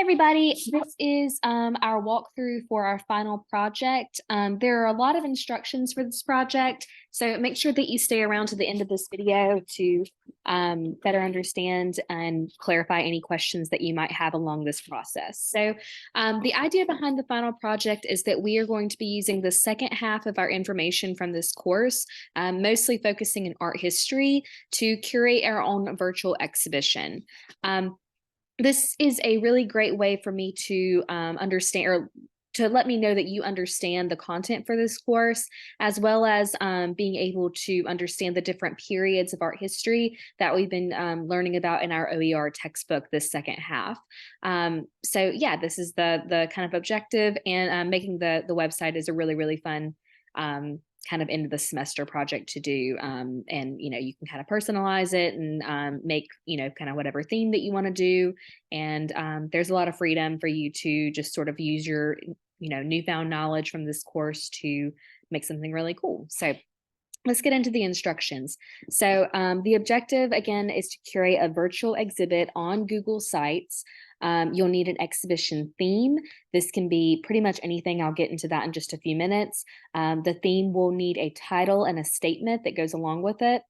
Everybody, this is our walkthrough for our final project. There are a lot of instructions for this project, so make sure that you stay around to the end of this video to better understand and clarify any questions that you might have along this process. So the idea behind the final project is that we are going to be using the second half of our information from this course, mostly focusing in art history, to curate our own virtual exhibition. This is a really great way for me to understand, or to let me know that you understand the content for this course, as well as being able to understand the different periods of art history that we've been learning about in our OER textbook this second half. So yeah, this is the kind of objective, and making the website is a really fun kind of end of the semester project to do. And, you can kind of personalize it and make, kind of whatever theme that you want to do. And there's a lot of freedom for you to just sort of use your, newfound knowledge from this course to make something really cool. So let's get into the instructions. So the objective, again, is to curate a virtual exhibit on Google Sites. You'll need an exhibition theme. This can be pretty much anything. I'll get into that in just a few minutes. The theme will need a title and a statement that goes along with it.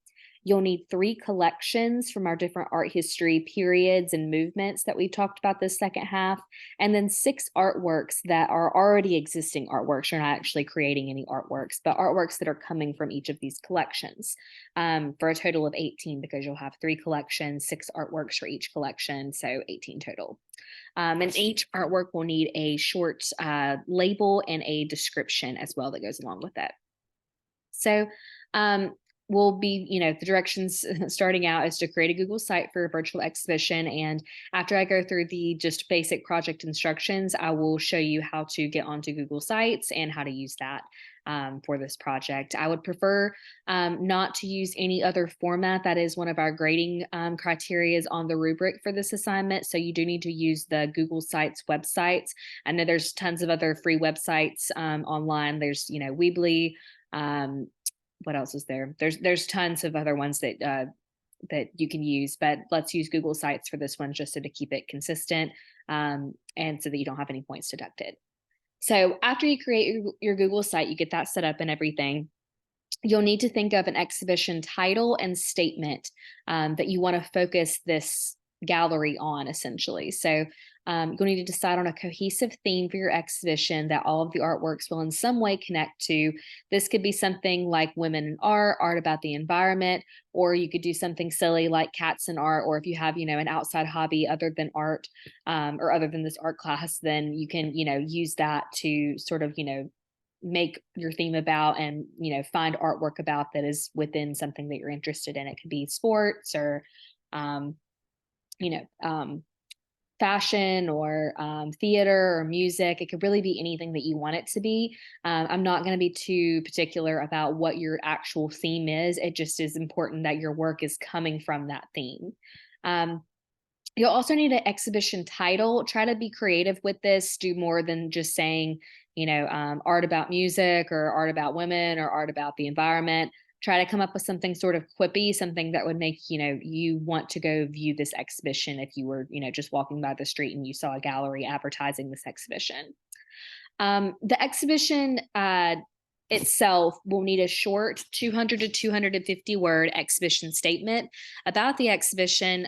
You'll need 3 collections from our different art history periods and movements that we talked about this second half, and then 6 artworks that are already existing artworks. You're not actually creating any artworks, but artworks that are coming from each of these collections, for a total of 18, because you'll have 3 collections, 6 artworks for each collection, so 18 total. And each artwork will need a short label and a description as well that goes along with it. So will be, the directions starting out is to create a Google site for a virtual exhibition. And after I go through the just basic project instructions, I will show you how to get onto Google Sites and how to use that for this project. I would prefer not to use any other format. That is one of our grading criteria on the rubric for this assignment. So you do need to use the Google Sites websites. I know there's tons of other free websites online. There's, Weebly, what else is there? There's tons of other ones that that you can use, but let's use Google Sites for this one just so to keep it consistent, and so that you don't have any points deducted. So after you create your Google site, you get that set up and everything, you'll need to think of an exhibition title and statement that you want to focus this gallery on, essentially. So you'll need to decide on a cohesive theme for your exhibition that all of the artworks will in some way connect to. This could be something like women in art, art about the environment, or you could do something silly like cats in art, or if you have, an outside hobby other than art, or other than this art class, then you can, use that to sort of, make your theme about and, find artwork about that is within something that you're interested in. It could be sports or, fashion or theater or music. It could really be anything that you want it to be. I'm not going to be too particular about what your actual theme is. It just is important that your work is coming from that theme. You'll also need an exhibition title. Try to be creative with this. Do more than just saying, art about music or art about women or art about the environment. Try to come up with something sort of quippy, something that would make, you want to go view this exhibition if you were, just walking by the street and you saw a gallery advertising this exhibition. The exhibition itself will need a short 200 to 250 word exhibition statement about the exhibition.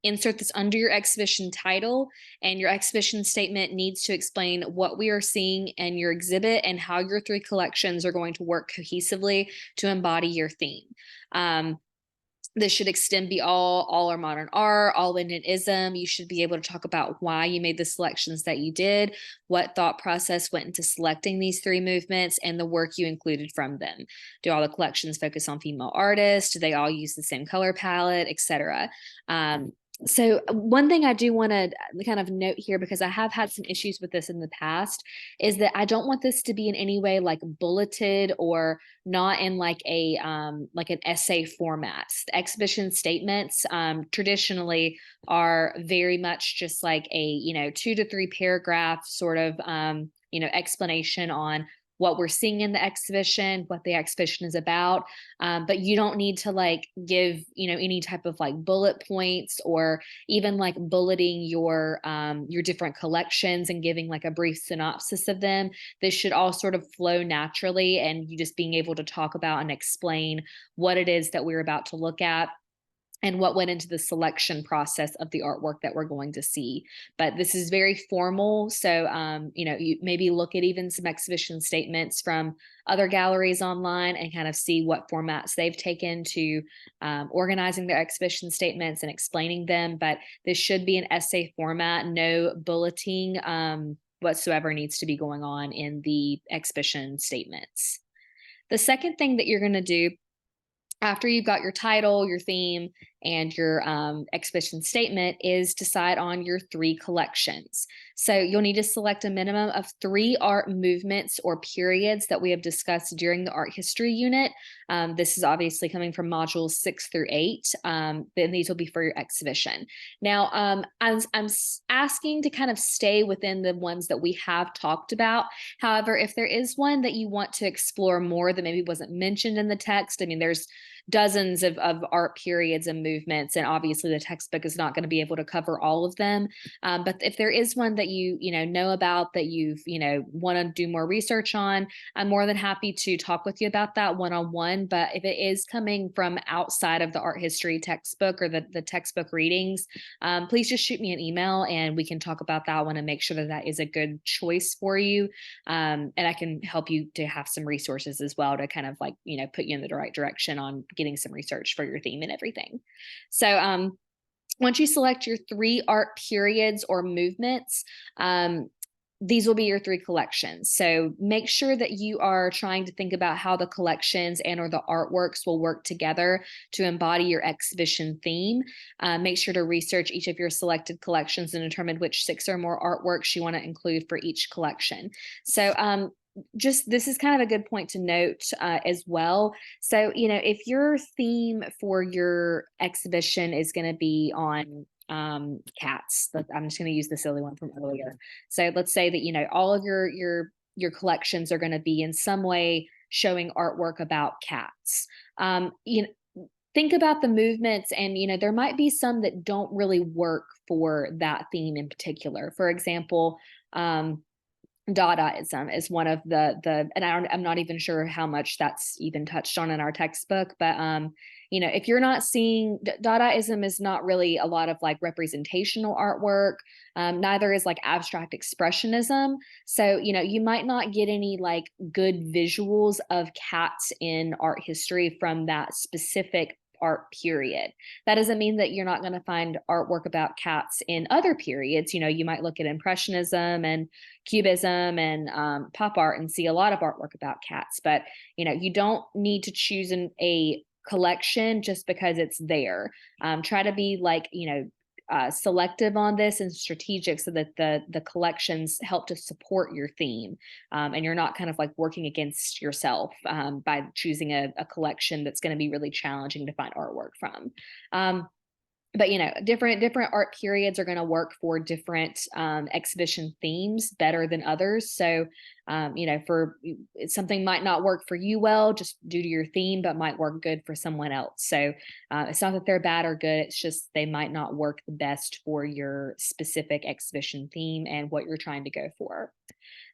Insert this under your exhibition title, and your exhibition statement needs to explain what we are seeing in your exhibit and how your 3 collections are going to work cohesively to embody your theme. This should extend beyond all our modern art, all Indianism. You should be able to talk about why you made the selections that you did, what thought process went into selecting these 3 movements, and the work you included from them. Do all the collections focus on female artists? Do they all use the same color palette, etc.? So one thing I do want to kind of note here, because I have had some issues with this in the past, is that I don't want this to be in any way like bulleted or not in like an essay format. The exhibition statements traditionally are very much just like a 2 to 3 paragraph sort of explanation on what we're seeing in the exhibition, what the exhibition is about. But you don't need to like give, any type of like bullet points or even like bulleting your different collections and giving like a brief synopsis of them. This should all sort of flow naturally, and you just being able to talk about and explain what it is that we're about to look at and what went into the selection process of the artwork that we're going to see. But this is very formal. So, you maybe look at even some exhibition statements from other galleries online and kind of see what formats they've taken to organizing their exhibition statements and explaining them. But this should be an essay format, no bulleting whatsoever needs to be going on in the exhibition statements. The second thing that you're going to do after you've got your title, your theme, and your exhibition statement is decide on your 3 collections. So you'll need to select a minimum of 3 art movements or periods that we have discussed during the art history unit. This is obviously coming from modules 6 through 8. Then these will be for your exhibition. Now, I'm asking to kind of stay within the ones that we have talked about. However, if there is one that you want to explore more that maybe wasn't mentioned in the text, I mean, there's dozens of art periods and movements, and obviously the textbook is not going to be able to cover all of them. But if there is one that you know about that you've want to do more research on, I'm more than happy to talk with you about that one-on-one. But if it is coming from outside of the art history textbook or the textbook readings, please just shoot me an email and we can talk about that one and make sure that that is a good choice for you. And I can help you to have some resources as well to kind of like put you in the right direction on getting some research for your theme and everything. So once you select your 3 art periods or movements, these will be your 3 collections. So make sure that you are trying to think about how the collections and or the artworks will work together to embody your exhibition theme. Make sure to research each of your selected collections and determine which 6 or more artworks you want to include for each collection. So just this is kind of a good point to note as well. So, if your theme for your exhibition is going to be on cats, I'm just going to use the silly one from earlier. So let's say that, all of your collections are going to be in some way showing artwork about cats. Think about the movements, and there might be some that don't really work for that theme in particular. For example, Dadaism is one of the and I'm not even sure how much that's even touched on in our textbook, but if you're not seeing Dadaism is not really a lot of like representational artwork. Neither is like abstract expressionism. So you might not get any like good visuals of cats in art history from that specific art period. That doesn't mean that you're not going to find artwork about cats in other periods. You might look at Impressionism and Cubism and pop art and see a lot of artwork about cats, but you don't need to choose a collection just because it's there. Try to be like selective on this and strategic so that the collections help to support your theme, and you're not kind of like working against yourself by choosing a collection that's going to be really challenging to find artwork from. But different art periods are going to work for different exhibition themes better than others. So for something might not work for you well just due to your theme, but might work good for someone else. So it's not that they're bad or good, it's just they might not work the best for your specific exhibition theme and what you're trying to go for.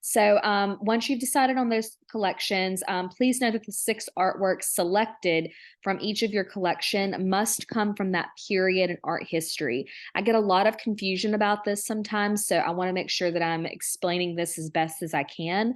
So once you've decided on those collections, please know that the 6 artworks selected from each of your collection must come from that period in art history. I get a lot of confusion about this sometimes, so I want to make sure that I'm explaining this as best as I can.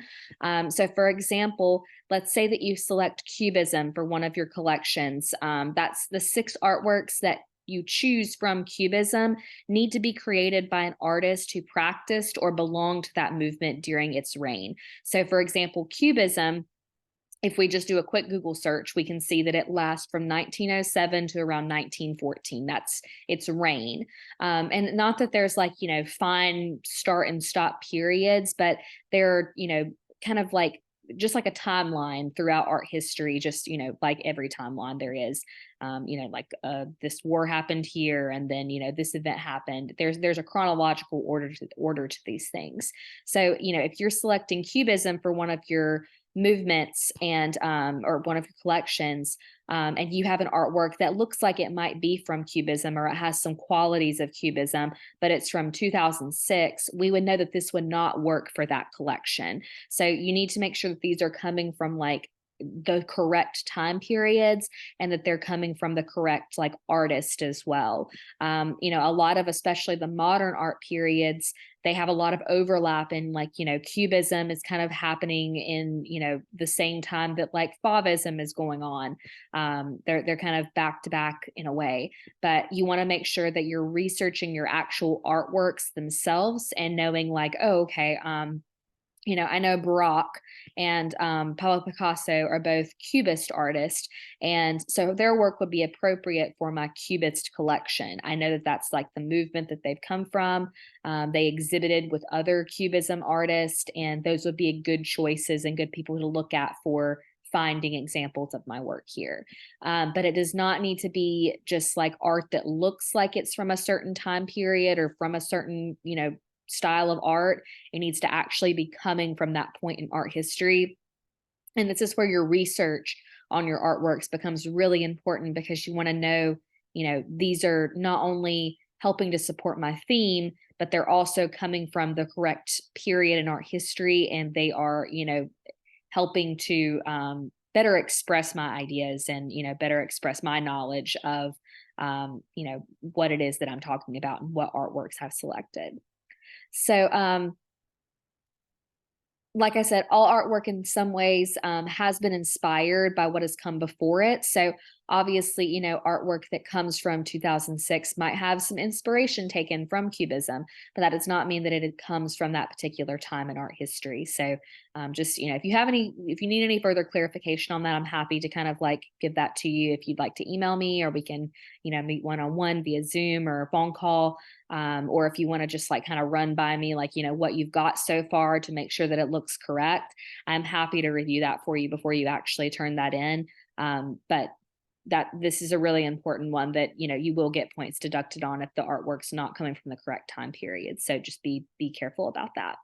So for example, let's say that you select Cubism for one of your collections. That's the 6 artworks that you choose from Cubism need to be created by an artist who practiced or belonged to that movement during its reign. So for example, Cubism, if we just do a quick Google search, we can see that it lasts from 1907 to around 1914. That's its reign. And not that there's like, fine start and stop periods, but they're, kind of like just like a timeline throughout art history, just, like every timeline there is, this war happened here and then, this event happened. There's a chronological order to these things. So, if you're selecting Cubism for one of your movements and or one of your collections, and you have an artwork that looks like it might be from Cubism or it has some qualities of Cubism, but it's from 2006, we would know that this would not work for that collection. So you need to make sure that these are coming from like the correct time periods and that they're coming from the correct like artist as well. You know, a lot of, especially the modern art periods, they have a lot of overlap in like, you know, Cubism is kind of happening in, you know, the same time that like Fauvism is going on. They're kind of back to back in a way, but you want to make sure that you're researching your actual artworks themselves and knowing like, oh, okay, you know, I know Baroque and Pablo Picasso are both Cubist artists, and so their work would be appropriate for my Cubist collection. I know that that's like the movement that they've come from. They exhibited with other Cubism artists, and those would be good choices and good people to look at for finding examples of my work here. But it does not need to be just like art that looks like it's from a certain time period or from a certain, you know, style of art. It needs to actually be coming from that point in art history. And this is where your research on your artworks becomes really important, because you want to know, you know, these are not only helping to support my theme, but they're also coming from the correct period in art history. And they are, you know, helping to better express my ideas and, you know, better express my knowledge of, you know, what it is that I'm talking about and what artworks I've selected. So, like I said, all artwork in some ways has been inspired by what has come before it. So obviously, you know, artwork that comes from 2006 might have some inspiration taken from Cubism, but that does not mean that it comes from that particular time in art history. So just, you know, if you need any further clarification on that, I'm happy to kind of like give that to you. If you'd like to email me, or we can, you know, meet one-on-one via Zoom or a phone call. Or if you want to just like kind of run by me, like, you know, what you've got so far to make sure that it looks correct, I'm happy to review that for you before you actually turn that in. But that this is a really important one that, you know, you will get points deducted on if the artwork's not coming from the correct time period. So just be careful about that.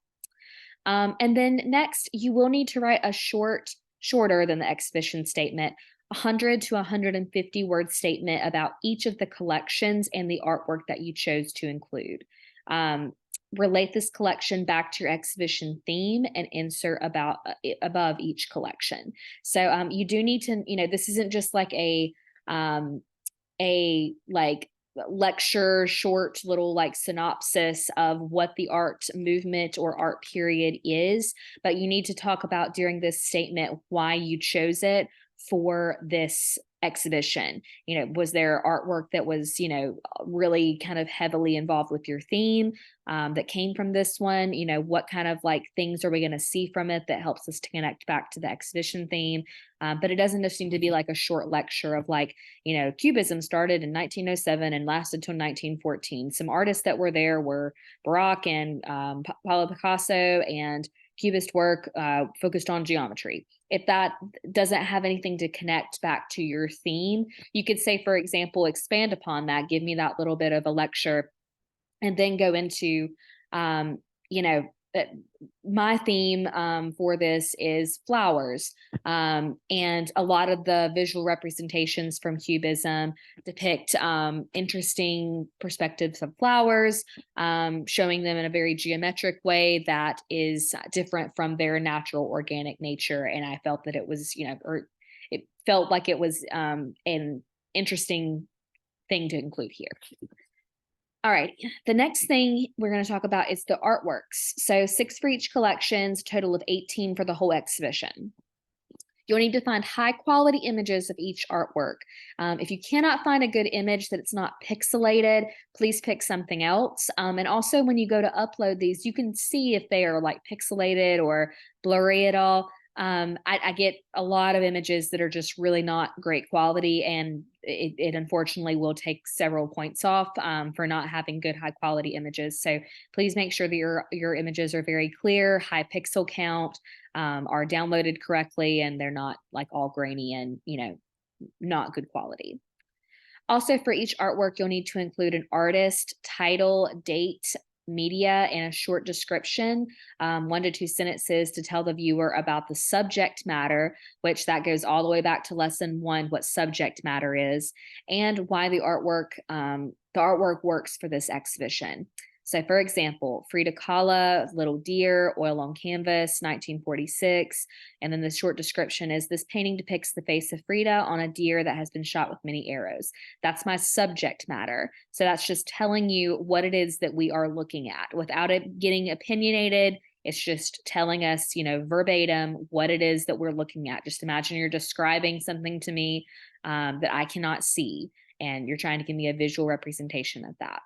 And then next, you will need to write a shorter than the exhibition statement, 100 to 150 word statement about each of the collections and the artwork that you chose to include. Relate this collection back to your exhibition theme and insert about above each collection. So you do need to, you know, this isn't just like a like lecture short little like synopsis of what the art movement or art period is, but you need to talk about during this statement why you chose it for this exhibition. You know, was there artwork that was, you know, really kind of heavily involved with your theme that came from this one? You know, what kind of like things are we going to see from it that helps us to connect back to the exhibition theme? But it doesn't just seem to be like a short lecture of like, you know, Cubism started in 1907 and lasted till 1914. Some artists that were there were Baroque and Pablo Picasso, and Cubist work focused on geometry. If that doesn't have anything to connect back to your theme, you could say, for example, expand upon that, give me that little bit of a lecture, and then go into, you know, my theme for this is flowers. And a lot of the visual representations from Cubism depict interesting perspectives of flowers, showing them in a very geometric way that is different from their natural organic nature. And I felt that it was, you know, or it felt like it was an interesting thing to include here. All right, the next thing we're going to talk about is the artworks. So 6 for each collections, total of 18 for the whole exhibition. You'll need to find high quality images of each artwork. If you cannot find a good image that it's not pixelated, please pick something else. And also when you go to upload these, you can see if they are like pixelated or blurry at all. I get a lot of images that are just really not great quality, and it unfortunately will take several points off for not having good high quality images. So please make sure that your images are very clear, high pixel count, are downloaded correctly, and they're not like all grainy and, you know, not good quality. Also, for each artwork, you'll need to include an artist, title, date, media and a short description, 1 to 2 sentences to tell the viewer about the subject matter, which that goes all the way back to lesson 1, what subject matter is, and why the artwork works for this exhibition. So for example, Frida Kahlo, Little Deer, Oil on Canvas, 1946. And then the short description is, this painting depicts the face of Frida on a deer that has been shot with many arrows. That's my subject matter. So that's just telling you what it is that we are looking at without it getting opinionated. It's just telling us, verbatim what it is that we're looking at. Just imagine you're describing something to me that I cannot see, and you're trying to give me a visual representation of that.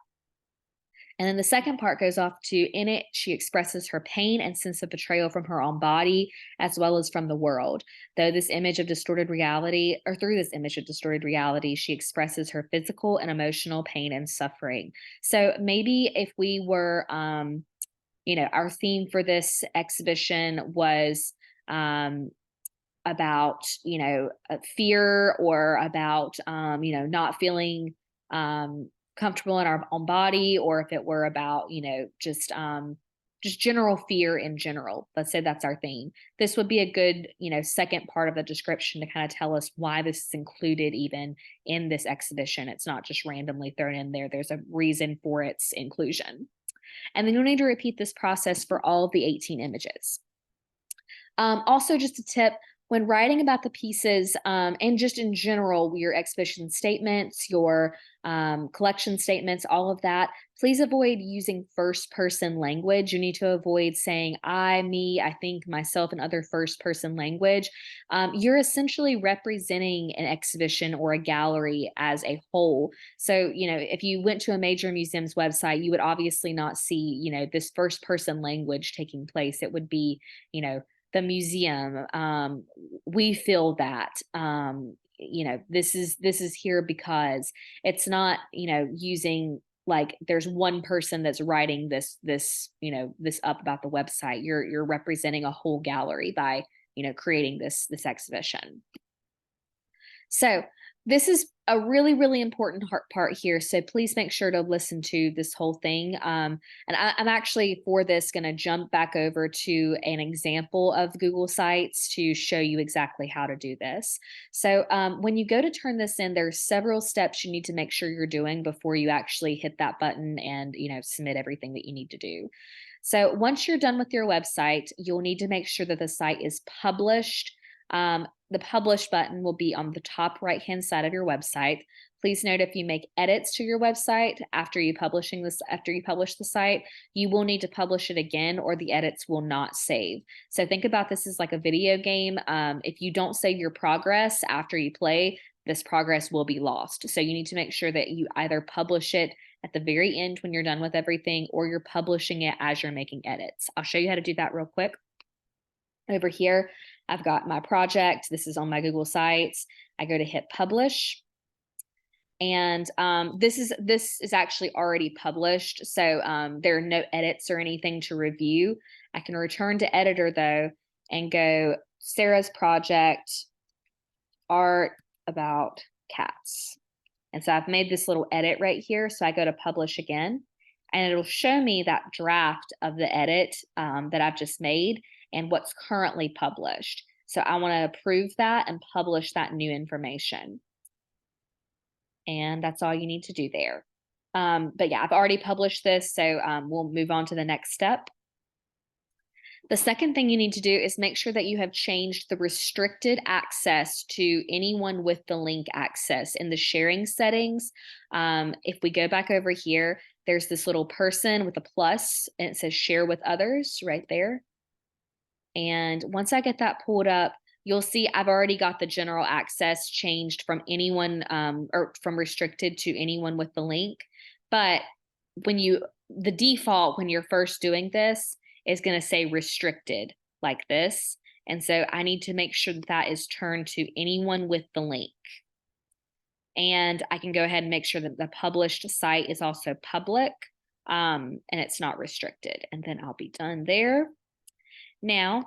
And then the second part goes off to, in it, she expresses her pain and sense of betrayal from her own body, as well as from the world. Through this image of distorted reality, she expresses her physical and emotional pain and suffering. So maybe if we were, our theme for this exhibition was about, fear, or about, not feeling comfortable in our own body, or if it were about, just general fear in general. Let's say that's our theme. This would be a good, second part of the description to kind of tell us why this is included even in this exhibition. It's not just randomly thrown in there. There's a reason for its inclusion. And then you'll need to repeat this process for all of the 18 images. Also, just a tip, when writing about the pieces, and just in general, your exhibition statements, your collection statements, all of that, please avoid using first-person language. You need to avoid saying I, me, I think, myself, and other first-person language. You're essentially representing an exhibition or a gallery as a whole. So, if you went to a major museum's website, you would obviously not see, this first-person language taking place. It would be, the museum. We feel that, this is here because it's not, using, like, there's one person that's writing this up about the website. You're representing a whole gallery by, creating this exhibition. So this is a really, really important part here. So please make sure to listen to this whole thing. And I'm actually, for this, going to jump back over to an example of Google Sites to show you exactly how to do this. So when you go to turn this in, there's several steps you need to make sure you're doing before you actually hit that button and, submit everything that you need to do. So once you're done with your website, you'll need to make sure that the site is published. The publish button will be on the top right-hand side of your website. Please note, if you make edits to your website after you publish the site, you will need to publish it again, or the edits will not save. So think about this as like a video game. If you don't save your progress after you play, this progress will be lost. So you need to make sure that you either publish it at the very end when you're done with everything, or you're publishing it as you're making edits. I'll show you how to do that real quick. Over here, I've got my project. This is on my Google Sites. I go to hit publish. And this is actually already published. So there are no edits or anything to review. I can return to editor though and go Sarah's project, art about cats. And so I've made this little edit right here. So I go to publish again, and it'll show me that draft of the edit that I've just made and what's currently published. So I want to approve that and publish that new information. And that's all you need to do there. But yeah, I've already published this, so we'll move on to the next step. The second thing you need to do is make sure that you have changed the restricted access to anyone with the link access in the sharing settings. If we go back over here, there's this little person with a plus, and it says share with others right there. And once I get that pulled up, you'll see I've already got the general access changed from anyone or from restricted to anyone with the link. But the default when you're first doing this is going to say restricted like this. And so I need to make sure that is turned to anyone with the link. And I can go ahead and make sure that the published site is also public and it's not restricted. And then I'll be done there. Now,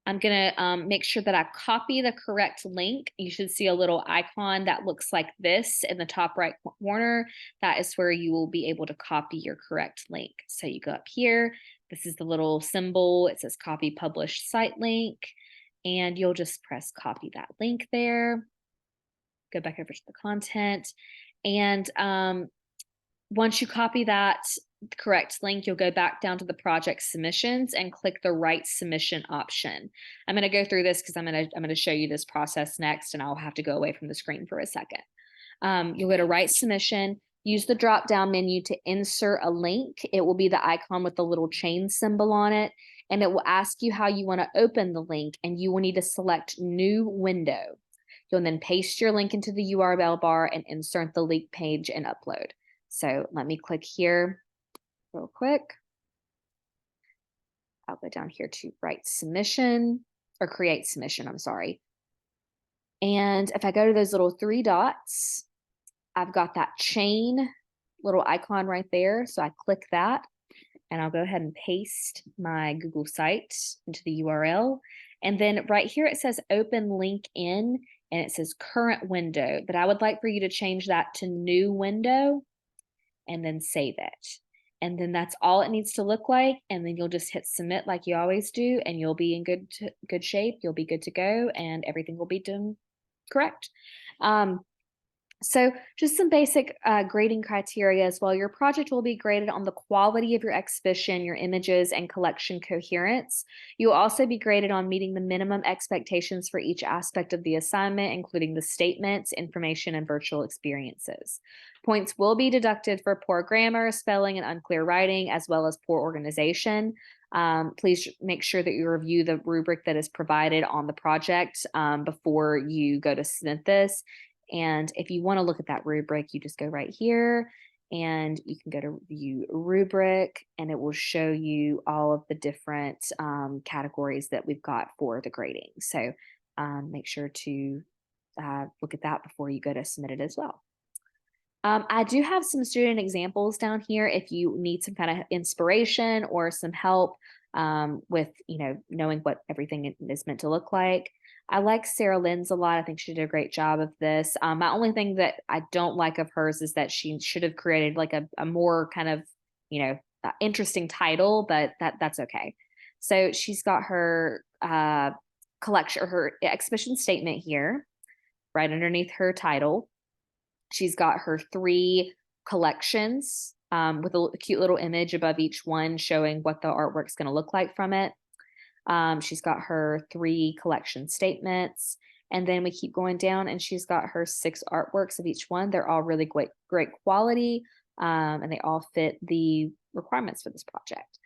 I'm going to make sure that I copy the correct link. You should see a little icon that looks like this in the top right corner. That is where you will be able to copy your correct link. So you go up here. This is the little symbol. It says copy published site link. And you'll just press copy that link there. Go back over to the content. And once you copy that correct link, you'll go back down to the project submissions and click the write submission option. I'm going to go through this because I'm going to show you this process next, and I'll have to go away from the screen for a second. You'll go to write submission, use the drop down menu to insert a link. It will be the icon with the little chain symbol on it, and it will ask you how you want to open the link, and you will need to select new window. You'll then paste your link into the URL bar and insert the link page and upload. So let me click here real quick. I'll go down here to write submission or create submission, I'm sorry. And if I go to those little three dots, I've got that chain little icon right there. So I click that and I'll go ahead and paste my Google site into the URL. And then right here, it says open link in, and it says current window, but I would like for you to change that to new window and then save it. And then that's all it needs to look like. And then you'll just hit submit like you always do, and you'll be in good shape. You'll be good to go, and everything will be done correct. So just some basic grading criteria as well. Your project will be graded on the quality of your exhibition, your images, and collection coherence. You'll also be graded on meeting the minimum expectations for each aspect of the assignment, including the statements, information, and virtual experiences. Points will be deducted for poor grammar, spelling, and unclear writing, as well as poor organization. Please make sure that you review the rubric that is provided on the project before you go to submit this. And if you want to look at that rubric, you just go right here and you can go to view rubric, and it will show you all of the different categories that we've got for the grading. So make sure to look at that before you go to submit it as well. I do have some student examples down here if you need some kind of inspiration or some help with, knowing what everything is meant to look like. I like Sarah Lynn's a lot. I think she did a great job of this. My only thing that I don't like of hers is that she should have created like a more kind of, interesting title, but that's okay. So she's got her collection, or her exhibition statement here, right underneath her title. She's got her 3 collections with a cute little image above each one showing what the artwork's going to look like from it. She's got her 3 collection statements, and then we keep going down, and she's got her 6 artworks of each one. They're all really great quality, and they all fit the requirements for this project.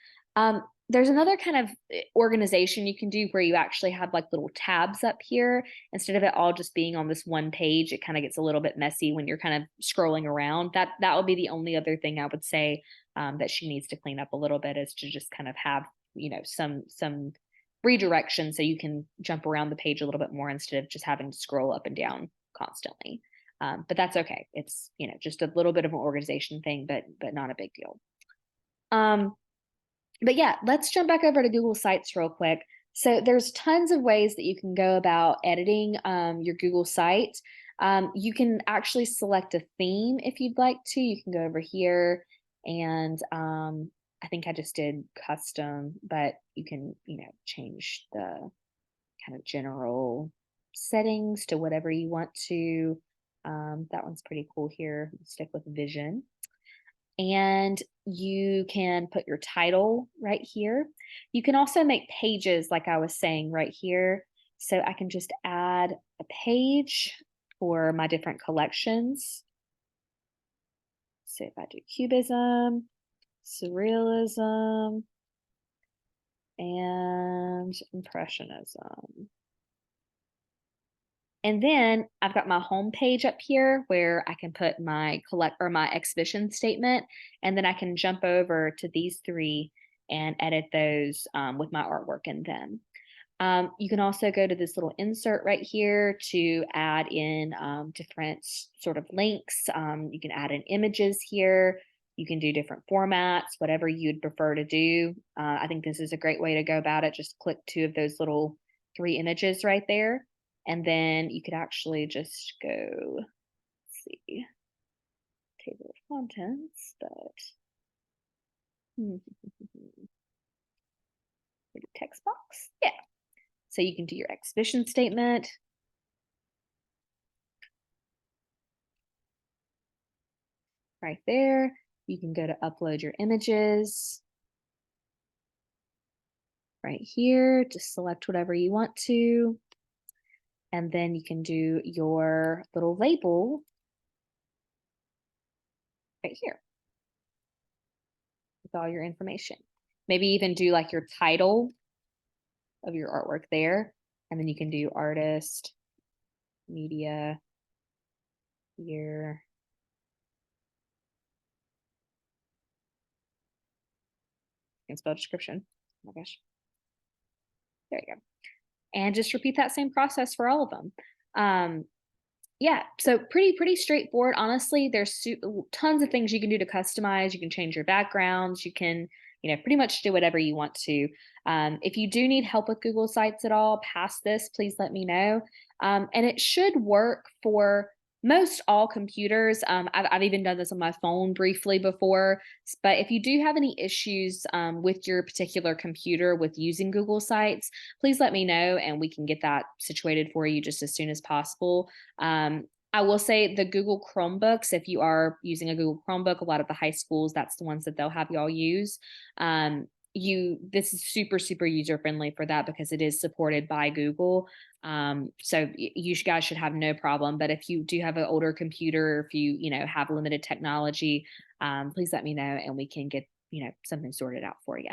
There's another kind of organization you can do where you actually have like little tabs up here. Instead of it all just being on this one page, it kind of gets a little bit messy when you're kind of scrolling around. That would be the only other thing I would say that she needs to clean up a little bit, is to just kind of have, some redirection so you can jump around the page a little bit more instead of just having to scroll up and down constantly. But that's okay. It's, just a little bit of an organization thing, but not a big deal. But yeah, let's jump back over to Google Sites real quick. So there's tons of ways that you can go about editing your Google site. You can actually select a theme if you'd like to. You can go over here, and I think I just did custom, but you can, change the kind of general settings to whatever you want to. That one's pretty cool here. Stick with vision. And you can put your title right here. You can also make pages like I was saying right here. So I can just add a page for my different collections. So if I do Cubism, Surrealism, and Impressionism. And then I've got my home page up here where I can put my my exhibition statement, and then I can jump over to these 3 and edit those with my artwork in them. You can also go to this little insert right here to add in different sort of links. You can add in images here. You can do different formats, whatever you'd prefer to do. I think this is a great way to go about it. Just click 2 of those little 3 images right there. And then you could actually just go, let's see, table of contents, but text box. Yeah. So you can do your exhibition statement. Right there. You can go to upload your images. Right here, just select whatever you want to. And then you can do your little label right here with all your information. Maybe even do like your title of your artwork there. And then you can do artist, media, year. You can spell description. Oh my gosh. There you go. And just repeat that same process for all of them. Yeah, so pretty straightforward. Honestly, there's tons of things you can do to customize. You can change your backgrounds. You can, pretty much do whatever you want to. If you do need help with Google Sites at all past this, please let me know. And it should work for most all computers. I've even done this on my phone briefly before. But if you do have any issues with your particular computer with using Google Sites, please let me know and we can get that situated for you just as soon as possible. I will say the Google Chromebooks, if you are using a Google Chromebook, a lot of the high schools, that's the ones that they'll have y'all use. This is super user friendly for that because it is supported by Google. So you guys should have no problem. But if you do have an older computer, if you have limited technology, please let me know and we can get something sorted out for you.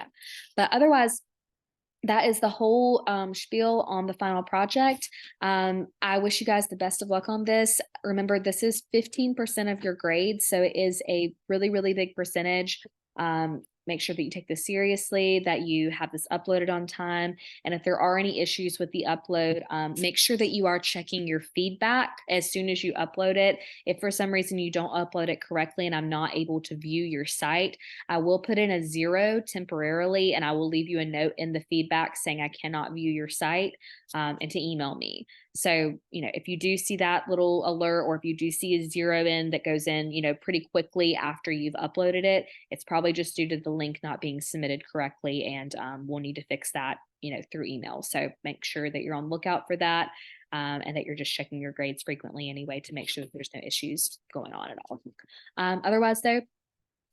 But otherwise, that is the whole spiel on the final project. I wish you guys the best of luck on this. Remember, this is 15% of your grade, so it is a really big percentage. Make sure that you take this seriously, that you have this uploaded on time. And if there are any issues with the upload, make sure that you are checking your feedback as soon as you upload it. If for some reason you don't upload it correctly and I'm not able to view your site, I will put in a 0 temporarily and I will leave you a note in the feedback saying I cannot view your site and to email me. So, if you do see that little alert or if you do see a 0 in that goes in, pretty quickly after you've uploaded it, it's probably just due to the link not being submitted correctly. And we'll need to fix that, through email. So make sure that you're on lookout for that and that you're just checking your grades frequently anyway to make sure that there's no issues going on at all. Otherwise, though,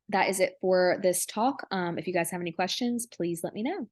that is it for this talk. If you guys have any questions, please let me know.